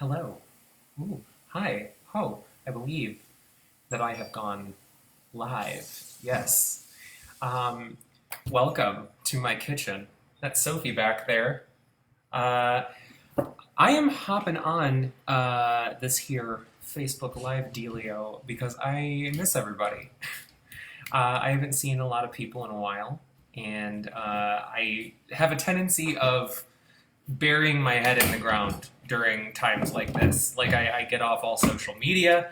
Hello. Ooh, hi. Oh, I believe that I have gone live. Yes. Um, Welcome to my kitchen. That's Sophie back there. Uh, I am hopping on this here Facebook Live dealio because I miss everybody. I haven't seen a lot of people in a while, and I have a tendency of burying my head in the ground during times like this. Like I get off all social media.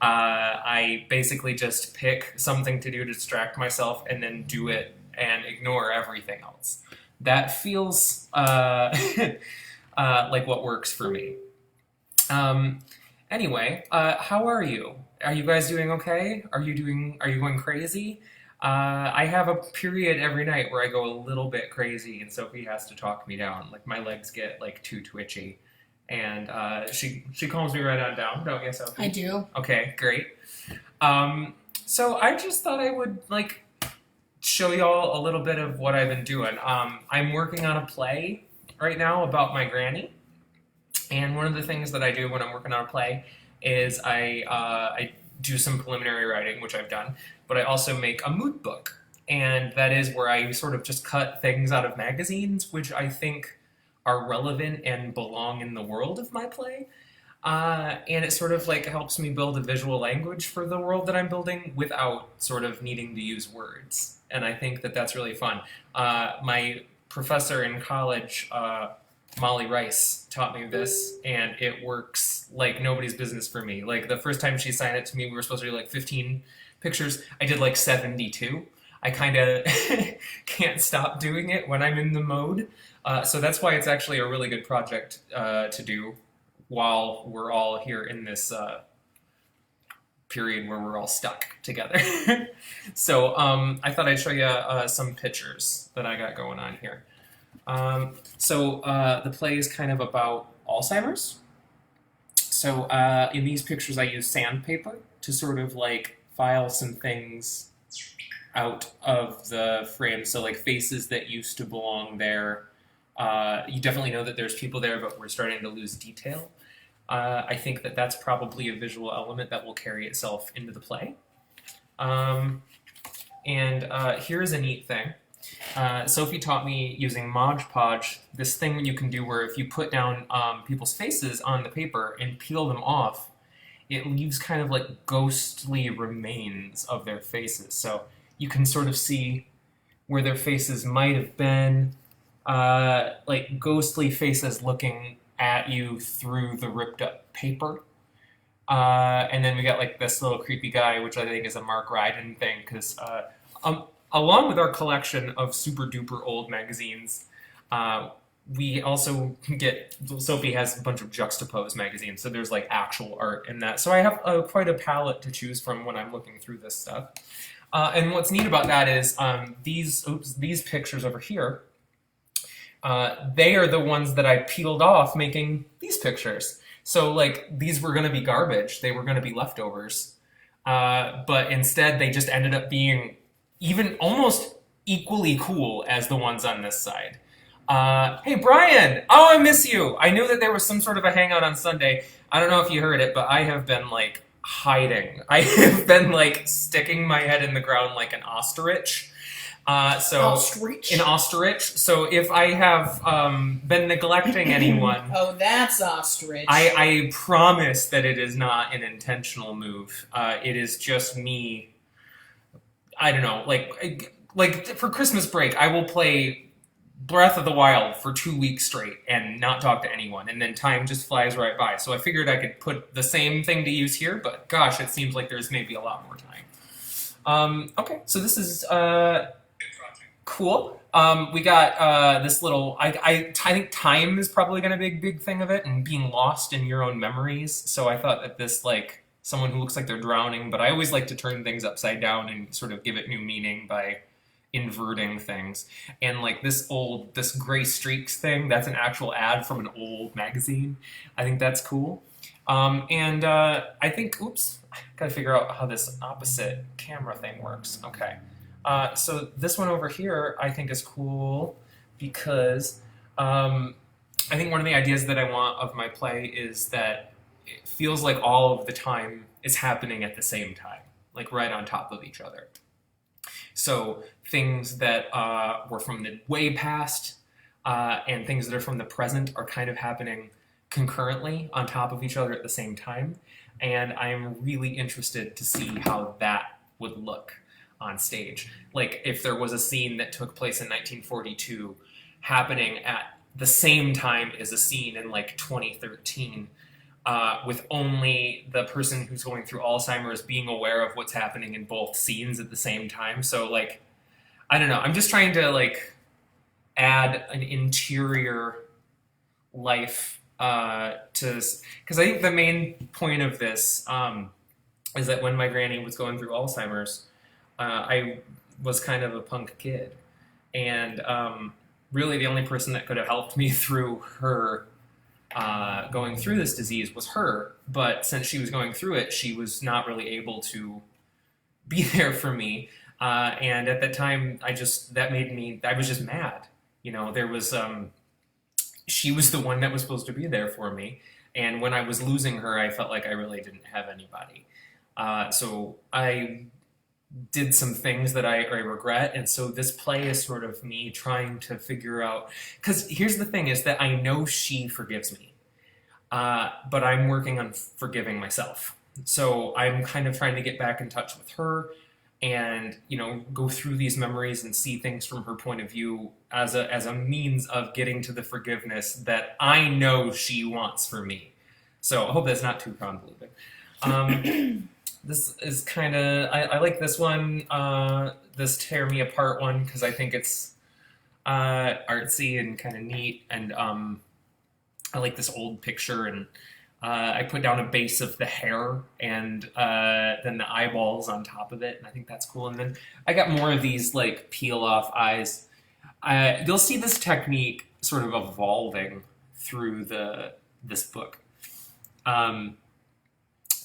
I basically just pick something to do to distract myself and then do it and ignore everything else. That feels like what works for me. Um, anyway, how are you? Are you guys doing okay? Are you going crazy? I have a period every night where I go a little bit crazy, and Sophie has to talk me down. Like my legs get like too twitchy, and she calms me right on down. Don't you, I Sophie? do. Okay, great. So I just thought I would like show y'all a little bit of what I've been doing. I'm working on a play right now about my granny. And one of the things that I do when I'm working on a play is I do some preliminary writing, which I've done, but I also make a mood book. And that is where I sort of just cut things out of magazines, which I think are relevant and belong in the world of my play. And it sort of like helps me build a visual language for the world that I'm building without sort of needing to use words. And I think that that's really fun. My professor in college, Molly Rice, taught me this, and it works like nobody's business for me. Like the first time she signed it to me, we were supposed to do like 15 pictures. I did like 72. I kind of can't stop doing it when I'm in the mode. So that's why it's actually a really good project to do while we're all here in this period where we're all stuck together. So I thought I'd show you some pictures that I got going on here. The play is kind of about Alzheimer's. So in these pictures, I use sandpaper to sort of like file some things out of the frame. So like faces that used to belong there. You definitely know that there's people there, but we're starting to lose detail. I think that that's probably a visual element that will carry itself into the play. And here's a neat thing. Sophie taught me using Mod Podge, this thing you can do where if you put down people's faces on the paper and peel them off, it leaves kind of like ghostly remains of their faces. So you can sort of see where their faces might have been, like ghostly faces looking at you through the ripped up paper. And then we got like this little creepy guy, which I think is a Mark Ryden thing, because along with our collection of super duper old magazines, we also get, Sophie has a bunch of juxtaposed magazines, so there's like actual art in that. So I have quite a palette to choose from when I'm looking through this stuff. And what's neat about that is these pictures over here, they are the ones that I peeled off making these pictures. So like these were going to be garbage, they were going to be leftovers, but instead they just ended up being even almost equally cool as the ones on this side. Hey Brian! Oh, I miss you! I knew that there was some sort of a hangout on Sunday. I don't know if you heard it, but I have been like hiding. I have been like sticking my head in the ground like an ostrich. Ostrich? An ostrich. So if I have been neglecting anyone, Oh, that's ostrich. I promise that it is not an intentional move. It is just me. I don't know, like for Christmas break, I will play Breath of the Wild for 2 weeks straight and not talk to anyone, and then time just flies right by. So I figured I could put the same thing to use here, but gosh, it seems like there's maybe a lot more time. Okay, so this is cool. We got this little. I think time is probably going to be a big thing of it, and being lost in your own memories. So I thought that this like someone who looks like they're drowning, but I always like to turn things upside down and sort of give it new meaning by inverting things. And like this gray streaks thing, that's an actual ad from an old magazine. I think that's cool. I think, oops, I gotta figure out how this opposite camera thing works. Okay. So this one over here I think is cool because I think one of the ideas that I want of my play is that it feels like all of the time is happening at the same time, like right on top of each other. So things that were from the way past and things that are from the present are kind of happening concurrently on top of each other at the same time. And I'm really interested to see how that would look on stage. Like if there was a scene that took place in 1942 happening at the same time as a scene in like 2013, with only the person who's going through Alzheimer's being aware of what's happening in both scenes at the same time. So like, I don't know. I'm just trying to like add an interior life to, because I think the main point of this is that when my granny was going through Alzheimer's, I was kind of a punk kid, and really the only person that could have helped me through her going through this disease was her. But since she was going through it, she was not really able to be there for me. And at that time, I was just mad. You know, there was, she was the one that was supposed to be there for me. And when I was losing her, I felt like I really didn't have anybody. So I did some things that I regret. And so this play is sort of me trying to figure out, because here's the thing is that I know she forgives me, but I'm working on forgiving myself. So I'm kind of trying to get back in touch with her and, you know, go through these memories and see things from her point of view as a means of getting to the forgiveness that I know she wants for me. So I hope that's not too convoluted. This is kind of, I like this one, this Tear Me Apart one, because I think it's artsy and kind of neat, and I like this old picture, and I put down a base of the hair and then the eyeballs on top of it, and I think that's cool. And then I got more of these like peel off eyes. You'll see this technique sort of evolving through this book.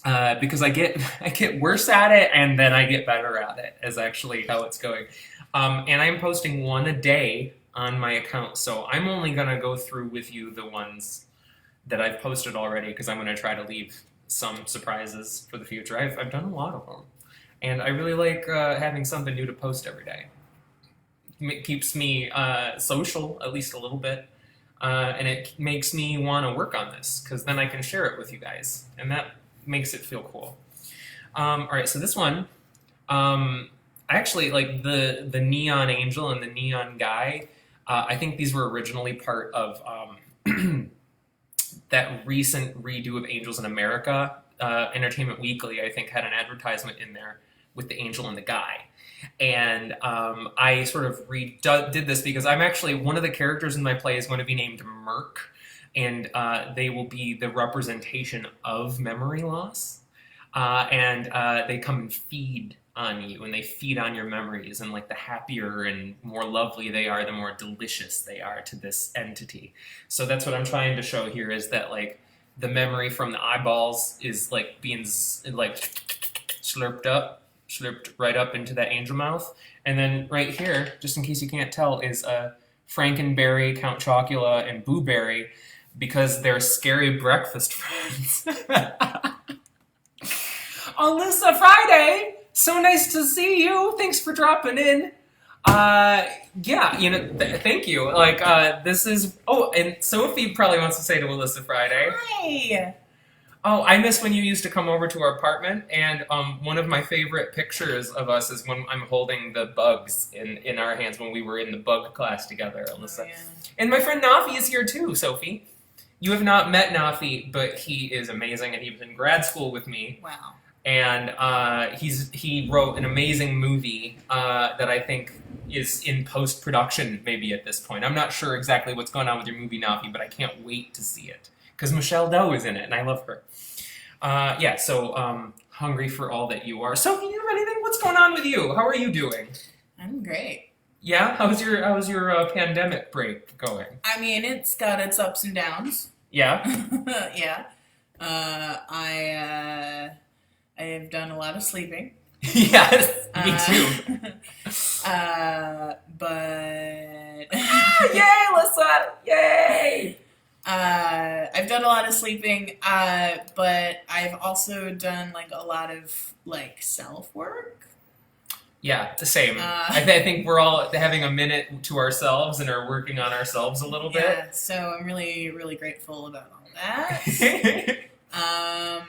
Because I get worse at it and then I get better at it, is actually how it's going. And I'm posting one a day on my account, so I'm only going to go through with you the ones that I've posted already, because I'm going to try to leave some surprises for the future. I've done a lot of them, and I really like having something new to post every day. It keeps me social, at least a little bit, and it makes me want to work on this, because then I can share it with you guys, and that makes it feel cool. All right, so this one, I actually like the neon angel and the neon guy. I think these were originally part of that recent redo of Angels in America. Entertainment Weekly, I think, had an advertisement in there with the angel and the guy. And I sort of did this because I'm actually, one of the characters in my play is going to be named Merc, and they will be the representation of memory loss. And they come and feed on you, and they feed on your memories, and like the happier and more lovely they are, the more delicious they are to this entity. So that's what I'm trying to show here, is that like the memory from the eyeballs is like being like slurped right up into that angel mouth. And then right here, just in case you can't tell, is Frankenberry, Count Chocula, and Boo Berry, because they're scary breakfast friends. Alyssa Friday, so nice to see you. Thanks for dropping in. Yeah, you know, thank you. Like, this is, oh, and Sophie probably wants to say to Alyssa Friday. Hi. Oh, I miss when you used to come over to our apartment, and one of my favorite pictures of us is when I'm holding the bugs in our hands when we were in the bug class together, Alyssa. Oh, yeah. And my friend Nafi is here too, Sophie. You have not met Nafi, but he is amazing, and he was in grad school with me. Wow. And he wrote an amazing movie that I think is in post-production maybe at this point. I'm not sure exactly what's going on with your movie, Nafi, but I can't wait to see it, because Michelle Doe is in it, and I love her. Yeah, so hungry for all that you are. So, you have anything? What's going on with you? How are you doing? I'm great. Yeah? How's your pandemic break going? I mean, it's got its ups and downs. Yeah? Yeah. I have done a lot of sleeping. Yes, me too. But... Yay, Alyssa! Yay! I've done a lot of sleeping, but I've also done like a lot of like self work. Yeah, the same. Uh, I think we're all having a minute to ourselves and are working on ourselves a little yeah, so I'm really, really grateful about all that. bit. Um,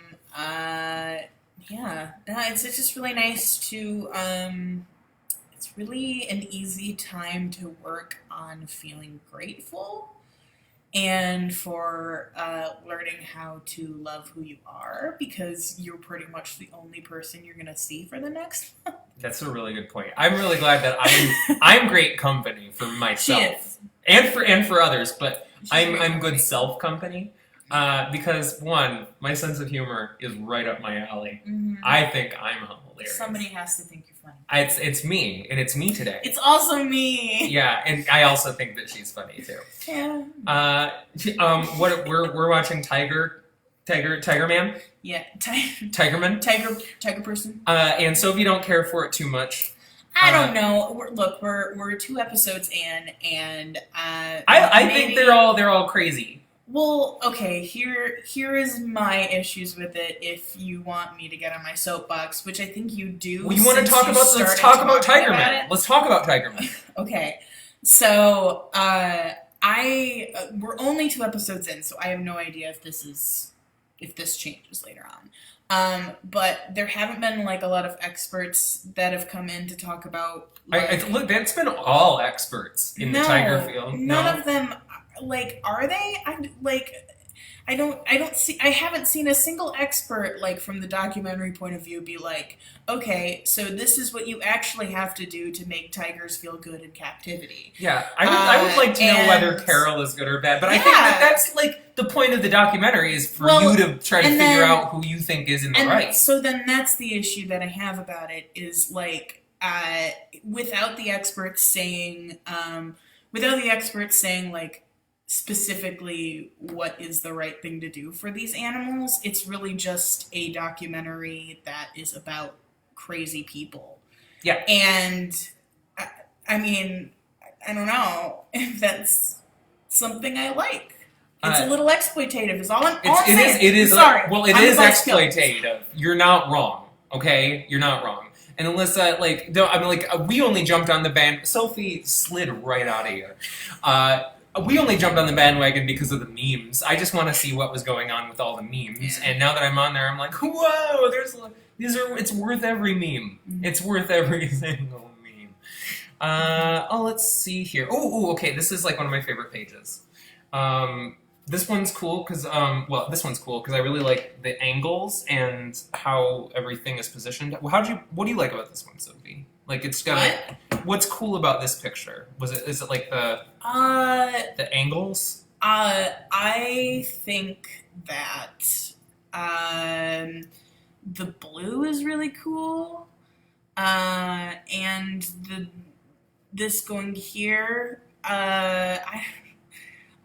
yeah, it's just really nice to, it's really an easy time to work on feeling grateful and for learning how to love who you are because you're pretty much the only person you're gonna see for the next. That's a really good point. I'm really glad that I'm great company for She myself is. and for others, but She's I'm great I'm company. good self company because one, my sense of humor is right up my alley. Mhm. I think I'm hilarious. Somebody has to think you're funny. It's me, and it's me today. It's also me. Yeah, and I also think that she's funny too. Yeah. What we're watching Tiger Man, Yeah. Tigerman, Tiger person. and Sophie don't care for it too much. I don't know. We're 2 episodes in, and I think they're all crazy. Well, okay. Here is my issues with it. If you want me to get on my soapbox, which I think you do. Well, you want to since talk you about? Let's started talk about talking Tiger about Man. it. Let's talk about Tiger Man. Okay. So we're only 2 episodes in, so I have no idea if this changes later on. But there haven't been like a lot of experts that have come in to talk about. Like, Look, that's been all experts in the Tiger field. None of them. Like, are they? I haven't seen a single expert, like, from the documentary point of view be like, okay, so this is what you actually have to do to make tigers feel good in captivity. Yeah, I would like to know whether Carol is good or bad, but I think that's like the point of the documentary is for you to try to figure out who you think is in the right. So then that's the issue that I have about it is like, without the experts saying like specifically what is the right thing to do for these animals, it's really just a documentary that is about crazy people. Yeah. And I mean, I don't know if that's something I like. It's a little exploitative. Is all I'm saying. It is. Sorry. Well, it is exploitative. You're not wrong. Okay, you're not wrong. And Alyssa, we only jumped on the band. Sophie slid right out of here. We only jumped on the bandwagon because of the memes. I just want to see what was going on with all the memes. And now that I'm on there, I'm like, whoa! It's worth every meme. Mm-hmm. It's worth every single meme. Let's see here. Okay. This is like one of my favorite pages. This one's cool because I really like the angles and how everything is positioned. What do you like about this one, Sophie? Like it's got what's cool about this picture? Is it like the angles? I think that the blue is really cool. And this going here, I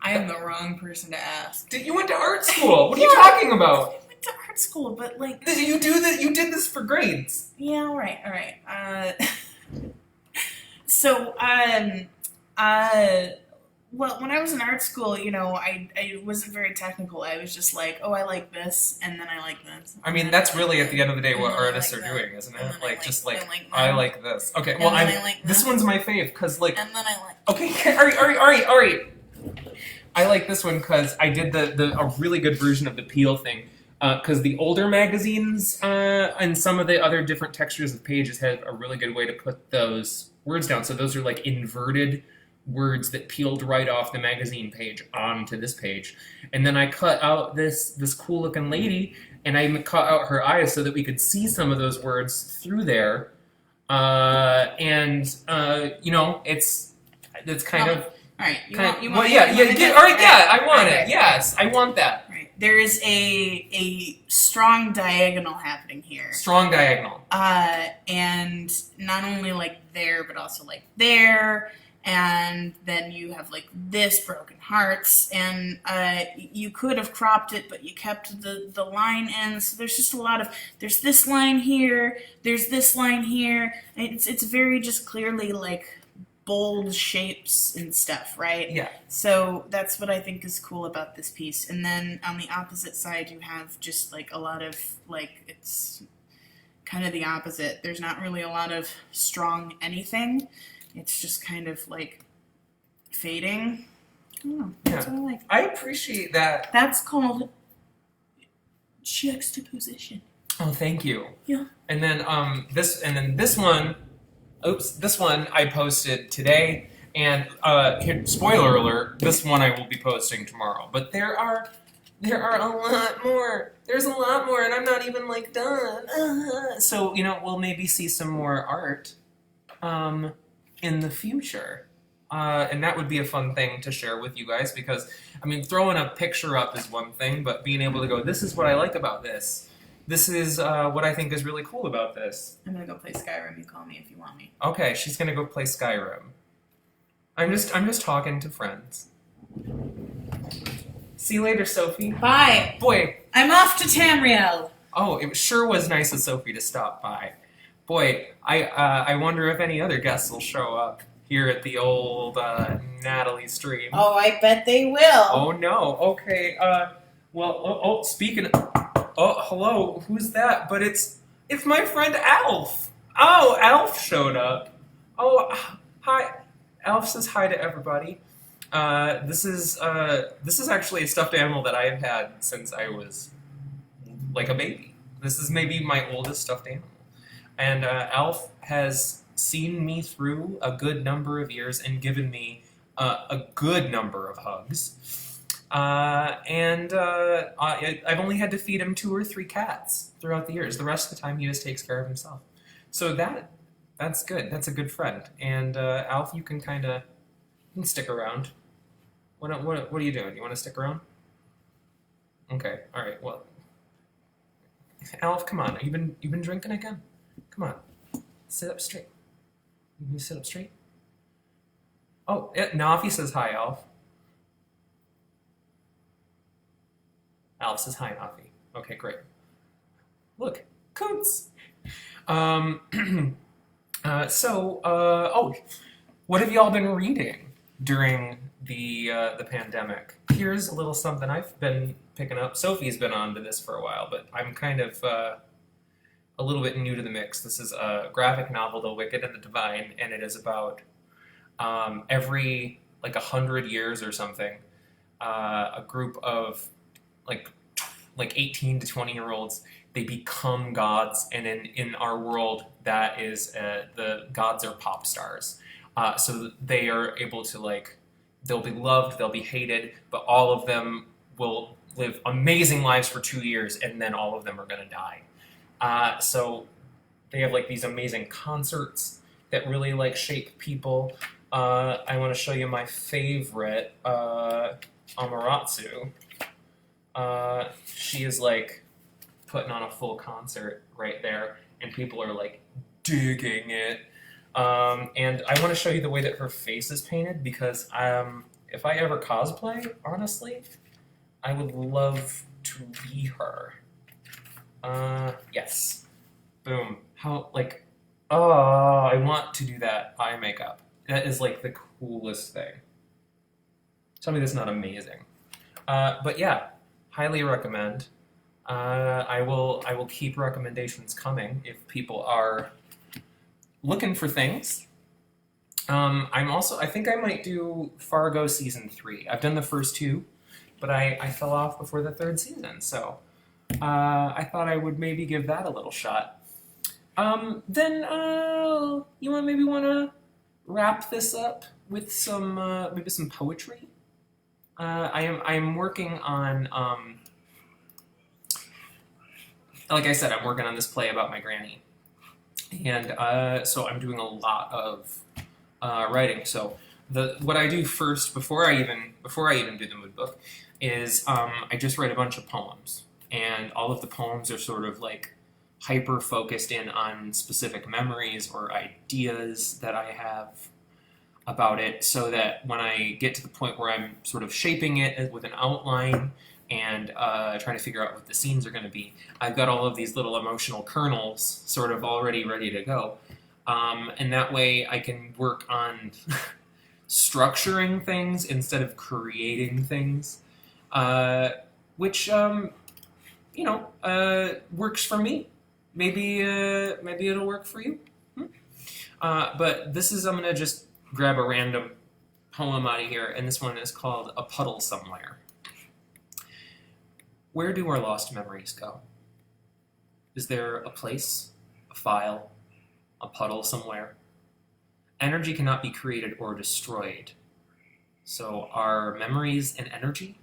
am the wrong person to ask. You went to art school. What are you talking about? I went to art school, but like you did this for grades. Yeah, all right. So well, when I was in art school, I wasn't very technical. I was just like, oh, I like this, and then I like this. I mean, that's really at the end of the day what artists are doing, isn't it? I like this. Okay, well, this one's my fave because like. And then I like. Okay, all right. I like this one because I did a really good version of the peel thing. Because the older magazines and some of the other different textures of pages have a really good way to put those words down. So those are like inverted words that peeled right off the magazine page onto this page. And then I cut out this cool looking lady and I cut out her eyes so that we could see some of those words through there. It's kind of... All right, I want it. Yes, I want that. Right. There is a strong diagonal happening here. Strong diagonal. And not only like there, but also like there. And then you have like this broken hearts, and you could have cropped it, but you kept the line in. So there's just a lot of there's this line here, there's this line here. It's very just clearly like bold shapes and stuff, right? Yeah. So that's what I think is cool about this piece. And then on the opposite side, you have just like a lot of like, it's kind of the opposite. There's not really a lot of strong anything. It's just kind of like fading. Oh, that's what I like. I appreciate that. That's called juxtaposition. Oh, thank you. Yeah. And then this one. Oops, this one I posted today, and spoiler alert, this one I will be posting tomorrow. But there are a lot more. There's a lot more, and I'm not even like done. So we'll maybe see some more art in the future, and that would be a fun thing to share with you guys, because I mean, throwing a picture up is one thing, but being able to go, this is what I like about this. This is what I think is really cool about this. I'm gonna go play Skyrim. You call me if you want me. Okay, she's gonna go play Skyrim. I'm just talking to friends. See you later, Sophie. Bye. Boy, I'm off to Tamriel. oh, it sure was nice of Sophie to stop by. Boy, I wonder if any other guests will show up here at the old Natalie stream. Oh, I bet they will. Oh no. Okay. Well. Speaking. Oh, hello. Who's that? But it's my friend Alf. Oh, Alf showed up. Oh, hi. Alf says hi to everybody. This is actually a stuffed animal that I have had since I was like a baby. This is maybe my oldest stuffed animal, and Alf has seen me through a good number of years and given me a good number of hugs. I've only had to feed him 2 or 3 cats throughout the years. The rest of the time, he just takes care of himself. So that's good. That's a good friend. And Alf, you can stick around. What are you doing? You want to stick around? Okay. All right. Well, Alf, come on. You've been drinking again? Come on. Sit up straight. You sit up straight. Oh, yeah, Nafi says hi, Alf. Alf says hi, Nafi. Okay, great. Look, Coots. What have y'all been reading during the pandemic? Here's a little something I've been picking up. Sophie's been on to this for a while, but I'm kind of a little bit new to the mix. This is a graphic novel, The Wicked and the Divine, and it is about every 100 years or something, a group of like 18 to 20-year-olds, they become gods, and in our world, that is the gods are pop stars. So they are able to they'll be loved, they'll be hated, but all of them will live amazing lives for 2 years, and then all of them are going to die. So they have these amazing concerts that really shape people. I want to show you my favorite, Amaterasu. She is putting on a full concert right there, and people are digging it. And I want to show you the way that her face is painted, because if I ever cosplay, honestly, I would love to be her. Yes. Boom. How, I want to do that eye makeup. That is the coolest thing. Tell me that's not amazing. But yeah, highly recommend. I will keep recommendations coming if people are looking for things. I think I might do Fargo season 3. I've done the first 2, but I fell off before the 3rd season, so I thought I would maybe give that a little shot. Then you maybe want to wrap this up with some maybe some poetry. I am working on like I said, I'm working on this play about my granny, and so I'm doing a lot of writing. So what I do first before I even do the mood book is I just write a bunch of poems, and all of the poems are sort of hyper focused in on specific memories or ideas that I have about it, so that when I get to the point where I'm sort of shaping it with an outline and trying to figure out what the scenes are going to be, I've got all of these little emotional kernels sort of already ready to go. And that way I can work on structuring things instead of creating things, which works for me. Maybe it'll work for you. But I'm gonna just grab a random poem out of here, and this one is called "A Puddle Somewhere." Where do our lost memories go? Is there a place, a file, a puddle somewhere? Energy cannot be created or destroyed. So are memories an energy?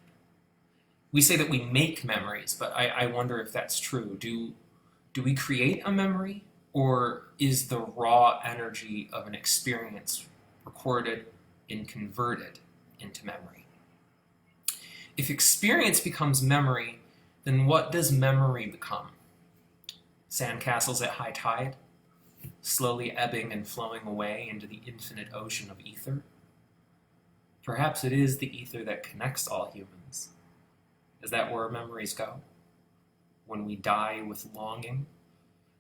We say that we make memories, but I wonder if that's true. Do we create a memory, or is the raw energy of an experience recorded and converted into memory? If experience becomes memory, then what does memory become? Sandcastles at high tide, slowly ebbing and flowing away into the infinite ocean of ether? Perhaps it is the ether that connects all humans. Is that where memories go? When we die with longing,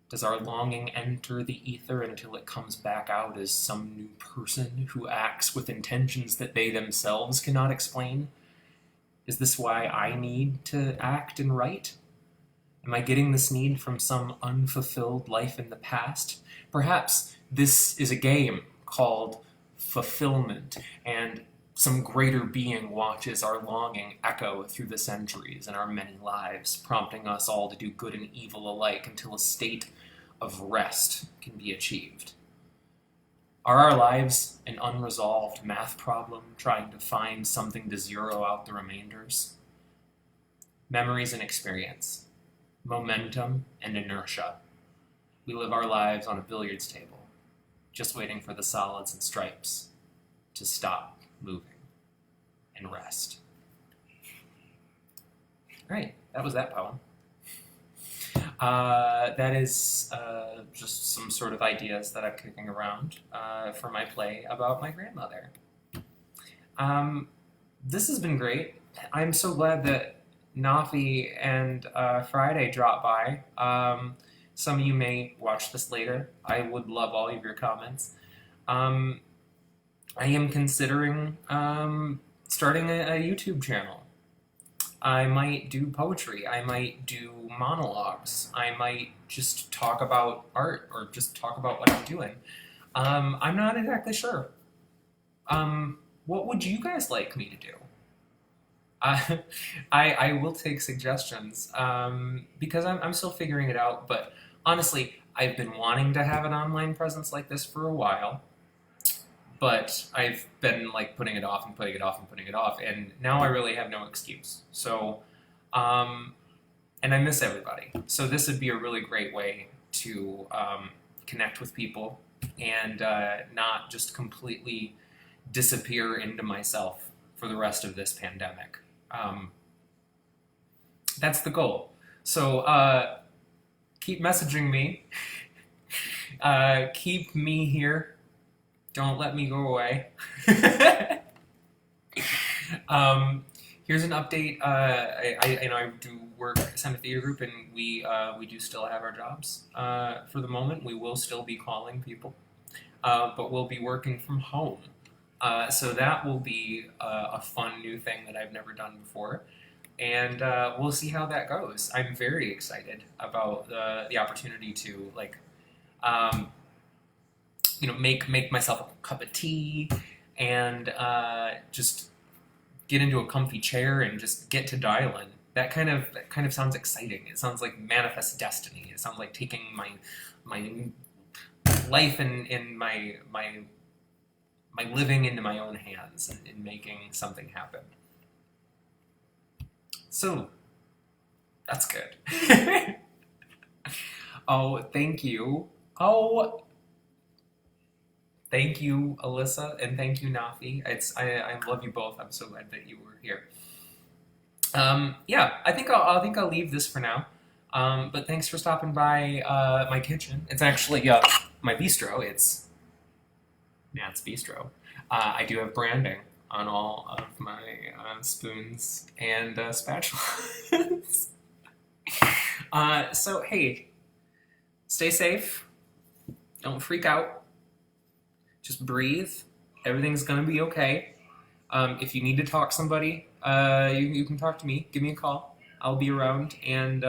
does our longing enter the ether until it comes back out as some new person who acts with intentions that they themselves cannot explain? Is this why I need to act and write? Am I getting this need from some unfulfilled life in the past? Perhaps this is a game called fulfillment, and some greater being watches our longing echo through the centuries and our many lives, prompting us all to do good and evil alike until a state of rest can be achieved. Are our lives an unresolved math problem trying to find something to zero out the remainders? Memories and experience, momentum and inertia. We live our lives on a billiards table, just waiting for the solids and stripes to stop moving and rest. All right, that was that poem. That is just some sort of ideas that I'm kicking around for my play about my grandmother. This has been great. I'm so glad that Nafi and Friday dropped by. Some of you may watch this later. I would love all of your comments. I am considering starting a YouTube channel. I might do poetry. I might do monologues. I might just talk about art or just talk about what I'm doing. I'm not exactly sure. What would you guys like me to do? I will take suggestions because I'm still figuring it out. But honestly, I've been wanting to have an online presence like this for a while. But I've been like putting it off and putting it off and putting it off, and now I really have no excuse. So, and I miss everybody. So this would be a really great way to connect with people and not just completely disappear into myself for the rest of this pandemic. That's the goal. So keep messaging me. Keep me here. Don't let me go away. Here's an update. I do work at Center Theater Group, and we do still have our jobs. For the moment, we will still be calling people, but we'll be working from home. So that will be a fun new thing that I've never done before, and we'll see how that goes. I'm very excited about the opportunity to make myself a cup of tea and just get into a comfy chair and just get to dialing. That kind of sounds exciting. It sounds like manifest destiny. It sounds like taking my life and my living into my own hands and making something happen. So that's good. Oh, thank you. Thank you, Alyssa, and thank you, Nafi. I love you both. I'm so glad that you were here. I think I'll leave this for now. But thanks for stopping by my kitchen. It's actually my bistro. It's Nat's Bistro. I do have branding on all of my spoons and spatulas. So hey, stay safe. Don't freak out. Just breathe. Everything's gonna be okay. If you need to talk to somebody, you can talk to me. Give me a call. I'll be around, and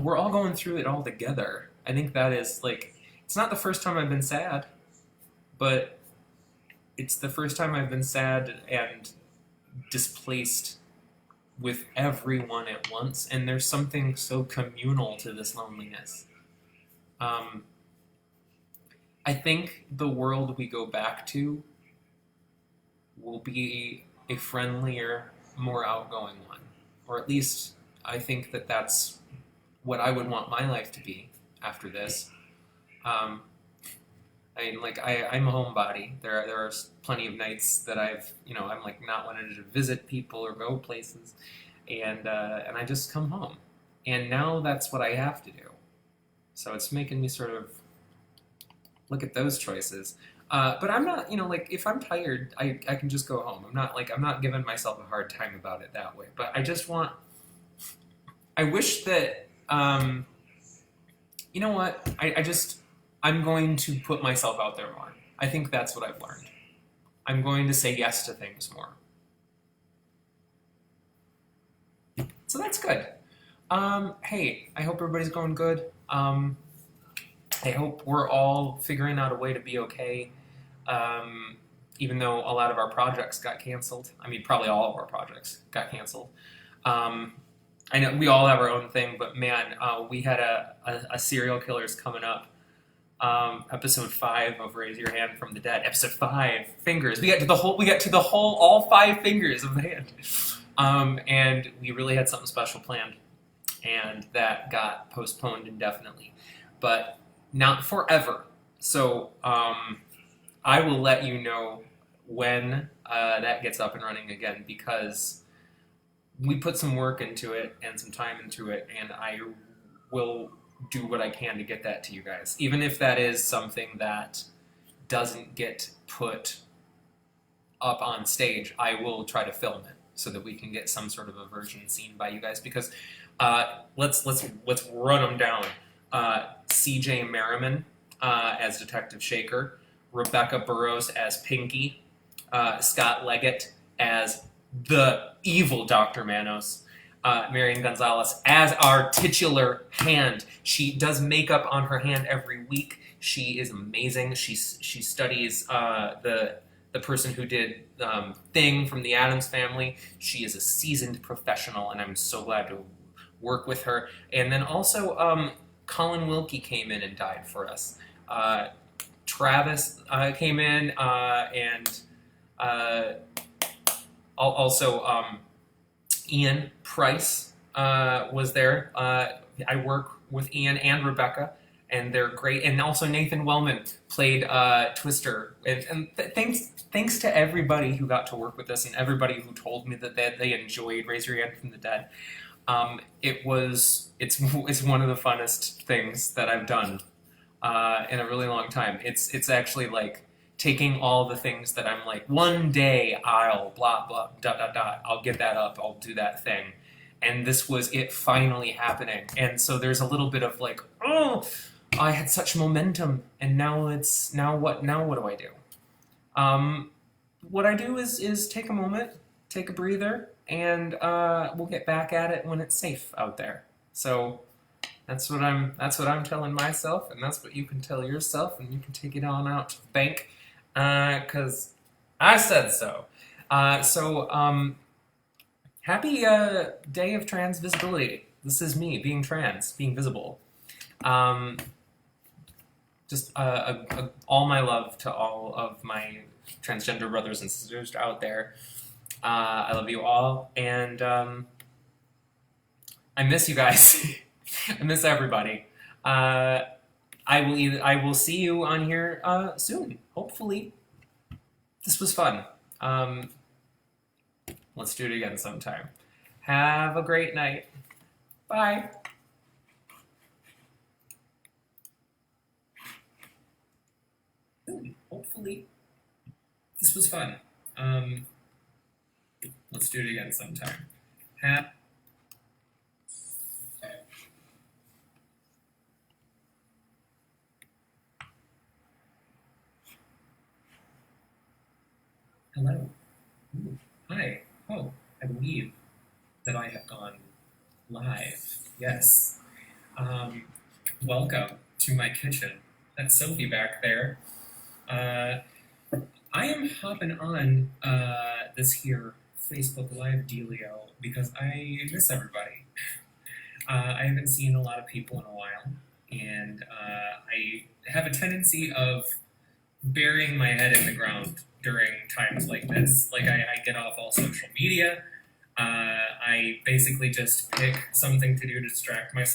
we're all going through it all together. I think that is like, it's not the first time I've been sad, but it's the first time I've been sad and displaced with everyone at once, and there's something so communal to this loneliness. Um, I think the world we go back to will be a friendlier, more outgoing one. Or at least I think that that's what I would want my life to be after this. Um, I mean, like, I'm a homebody. There are plenty of nights that I'm like not wanting to visit people or go places, and I just come home. And now that's what I have to do. So it's making me sort of look at those choices. But I'm not, like if I'm tired, I can just go home. I'm not giving myself a hard time about it that way. But I wish that, you know what? I'm going to put myself out there more. I think that's what I've learned. I'm going to say yes to things more. So that's good. Hey, I hope everybody's going good. I hope we're all figuring out a way to be okay. Even though a lot of our projects got canceled. I mean, probably all of our projects got canceled. I know we all have our own thing, but man, we had a serial killers coming up. Episode 5 of Raise Your Hand from the Dead. Episode 5, fingers. We got to the whole, all 5 fingers of the hand. And we really had something special planned. And that got postponed indefinitely. But not forever. So, I will let you know when that gets up and running again, because we put some work into it and some time into it, and I will do what I can to get that to you guys. Even if that is something that doesn't get put up on stage, I will try to film it so that we can get some sort of a version seen by you guys, because let's run them down. CJ Merriman as Detective Shaker, Rebecca Burrows as Pinky, Scott Leggett as the evil Dr. Manos, Marian Gonzalez as our titular hand. She does makeup on her hand every week. She is amazing. She studies the person who did Thing from the Addams Family. She is a seasoned professional, and I'm so glad to work with her. And then also Colin Wilkie came in and died for us. Travis came in, and also Ian Price was there. I work with Ian and Rebecca, and they're great. And also Nathan Wellman played Twister. And thanks to everybody who got to work with us, and everybody who told me that they enjoyed Raise Your Hand from the Dead. It's one of the funnest things that I've done in a really long time. It's actually like taking all the things that I'm like, one day I'll blah blah dot dot dot, I'll get that up, I'll do that thing, and this was it finally happening. And so there's a little bit of like, oh, I had such momentum, and now what do I do? What I do is take a moment, take a breather, and we'll get back at it when it's safe out there. So that's what I'm telling myself, and that's what you can tell yourself, and you can take it on out to the bank, because I said so. Happy day of trans visibility. This is me being trans, being visible. Just all my love to all of my transgender brothers and sisters out there. I love you all, and I miss you guys. I miss everybody. I will see you on here soon, hopefully. This was fun. Let's do it again sometime. Have a great night. Bye. Soon, hopefully. This was fun. Let's do it again sometime. Hello. Ooh, hi. Oh, I believe that I have gone live. Yes. Um, Welcome to my kitchen. That's Sophie back there. Uh, I am hopping on this here Facebook Live dealio because I miss everybody. I haven't seen a lot of people in a while, and I have a tendency of burying my head in the ground during times like this. Like I get off all social media. I basically just pick something to do to distract myself